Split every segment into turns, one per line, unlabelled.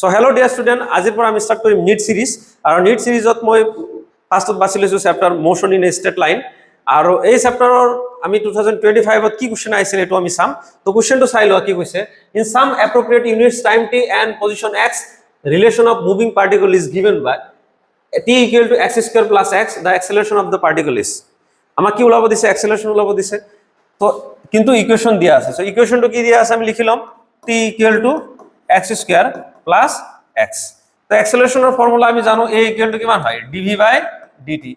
So hello' dear student, আজিৰ পৰা আমি ষ্টাৰ্ট কৰিম নিট সিৰিজ। আৰু নিট সিৰিজত মই ফাৰ্ষ্টত বাছি লৈছোঁ chapter motion in a straight line. আৰু এই চেপ্টাৰৰ আমি 2025ত কি কুৱেশ্যন আহিছিল এইটো আমি চাম। তো কুৱেশ্যনটো চাই লোৱা কি কৈছে। In some appropriate units time t and position x relation of moving particle is given by t equal to x square plus x the acceleration of the particle is. আমাক কি ওলাব দিছে? এক্সেলাৰেশ্যন ওলাব দিছে। তো কিন্তু ইকুৱেশ্যন দিয়া আছে। সো ইকুৱেশ্যনটো কি দিয়া আছে আমি লিখি ল'ম। T equal to x square plus x. তো এক্সেলাৰেশ্যনৰ ফৰ্মুলা আমি জানো এ ইকুৱেল টু কিমান হয়? ডিভি বাই ডিটি।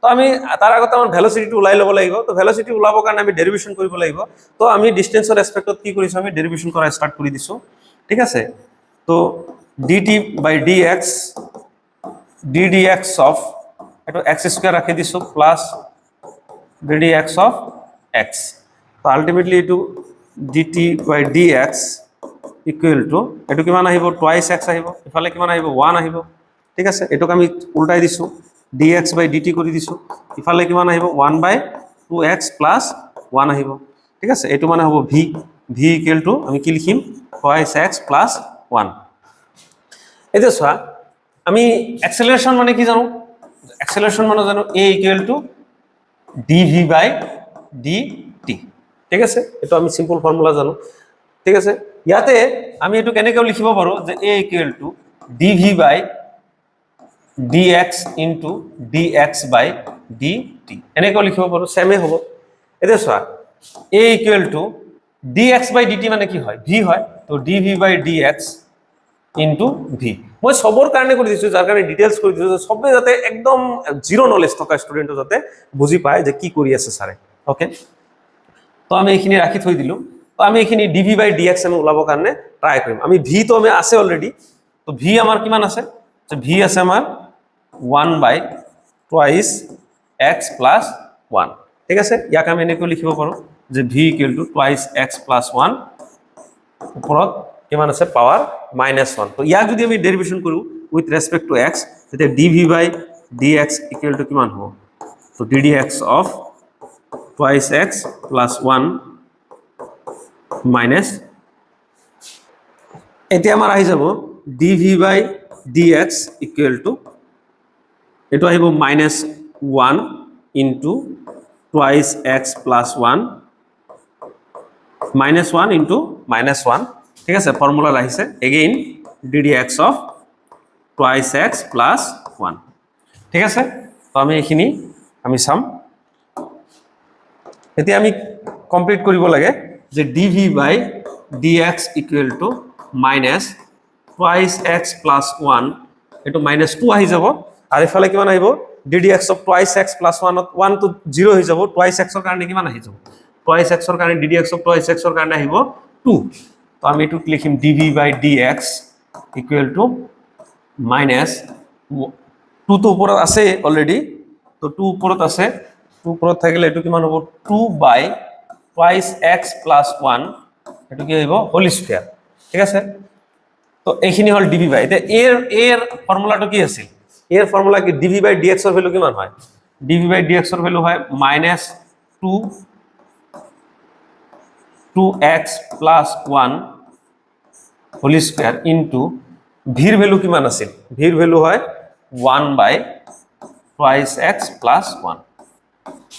তো আমি তাৰ আগতে আমাৰ ভেলোচিটিটো ওলাই ল'ব লাগিব। তো ভেলোচিটি ওলাবৰ কাৰণে আমি ডেৰিভেশ্যন কৰিব লাগিব। তো আমি ডিষ্টেন্সৰ ৰেচপেক্টত কি কৰিছোঁ? আমি ডেৰিভেশ্যন কৰা ষ্টাৰ্ট কৰি দিছোঁ। ঠিক আছে। তো DT by D X D D x of এইটো এক্স স্কুৱেৰ ৰাখি দিছোঁ plus D D x of X. তো আল্টিমেটলি এইটো DT by D x equal to এইটো কিমান আহিব? টুৱাইচ এক্স আহিব। ইফালে কিমান আহিব? 1 আহিব। ঠিক আছে। এইটোক আমি উল্টাই দিছোঁ, D x by d T কৰি দিছোঁ। ইফালে কিমান আহিব? 1/2x প্লাছ 1 আহিব। ঠিক আছে। এইটো মানে হ'ব ভি। ভি ইকুৱেল টু আমি কি লিখিম? Twice x plus 1। এতিয়া চোৱা, আমি এক্সেলাৰেশ্যন মানে কি জানো? এক্সেলাৰেশ্যন মানে জানো a equal to d V by d t. ঠিক আছে। এইটো আমি চিম্পল ফৰ্মুলা জানো। ঠিক আছে। ইয়াতে আমি এইটো কেনেকৈ লিখিব পাৰোঁ যে a equal to d V by D x into d x by d t এনেকৈ লিখিব পাৰোঁ। ছেমে হ'ব। এতিয়া চোৱা, a equal to d x by d t মানে কি হয়? ভি হয়। তো d V by D x into v. মই চবৰ কাৰণে কৰি দিছোঁ, যাৰ কাৰণে ডিটেইলছ কৰি দিছোঁ, চবে যাতে একদম জিৰ' নলেজ থকা ষ্টুডেণ্টে যাতে বুজি পায় যে কি কৰি আছে ছাৰে। অ'কে। তো আমি এইখিনি ৰাখি থৈ দিলোঁ। তো আমি এইখিনি D V by D x আমি ওলাবৰ কাৰণে ট্ৰাই কৰিম। আমি ভিটো আমি আছে অলৰেডি। তো ভি আমাৰ কিমান আছে? ভি আছে আমাৰ 1/2x প্লাছ 1। ঠিক আছে। ইয়াক আমি এনেকৈ লিখিব পাৰোঁ যে V equal to twice x plus 1 ওপৰত কিমান আছে? পাৱাৰ -1। তো ইয়াক যদি আমি ডেৰিভেশ্যন কৰোঁ উইথ ৰেচপেক্ট টু এক্স, তেতিয়া D V by D x equal to কিমান হ'ব? তো D D x of twice x plus 1 minus, এতিয়া আমাৰ আহি যাব D V by D x equal to এইটো আহিব -1 into twice x plus 1 -1 into -1। ঠিক আছে। ফৰ্মুলাত আহিছে again D D x of twice x plus 1। ঠিক আছে। তো আমি এইখিনি আমি চাম। এতিয়া আমি কমপ্লিট কৰিব লাগে যে d V by D x equal to minus twice x plus 1 এইটো -2 আহি যাব। আৰু ইফালে কিমান আহিব? D D x of twice x plus 1ত 1 টো 0 হৈ যাব। টুৱাইচ এক্সৰ কাৰণে কিমান আহি যাব? টুৱাইচ এক্সৰ কাৰণে D D x of twice এক্সৰ কাৰণে আহিব 2। তো আমি এইটোক লিখিম D V by D x equal to minus 2 টো ওপৰত আছে অলৰেডি। তো 2 ওপৰত আছে। 2 ওপৰত থাকিলে এইটো কিমান হ'ব? 2/টুৱাইচ এক্স প্লাছ 1 এইটো কি আহিব? Whole square. ঠিক আছে। তো এইখিনি হ'ল ডি ভি বাই। এতিয়া এৰ ফৰ্মুলাটো কি আছিল? এৰ ফৰ্মুলা কি? ডি ভি বাই ডি এক্সৰ ভেলু কিমান হয়? ডি ভি বাই ডি এক্সৰ ভেলু হয় -2x plus 1 whole square into ভিৰ ভেলু কিমান আছিল? ভিৰ ভেলু হয় 1/টুৱাইচ এক্স প্লাছ 1।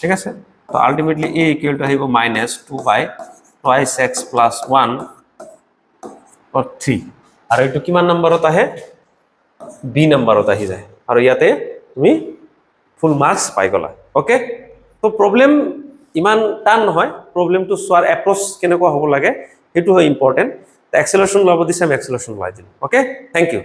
ঠিক আছে। তো আল্টিমেটলি এ ইকুৱেল টু আহিব -2/টুৱাইচ এক্স প্লাছ 1 3। আৰু এইটো কিমান নম্বৰত আহে? বি নম্বৰত আহি যায়। আৰু ইয়াতে তুমি ফুল মাৰ্কছ পাই গলা। অ'কে। তো প্ৰব্লেম ইমান টান নহয়। প্ৰব্লেমটো চোৱাৰ এপ্ৰ'চ কেনেকুৱা হ'ব লাগে সেইটো হয় ইম্পৰ্টেণ্ট। এক্সেলাৰেশ্যন ওলাব দিছে, আমি এক্সেলাৰেশ্যন ওলাই দিম। অ'কে। Thank U.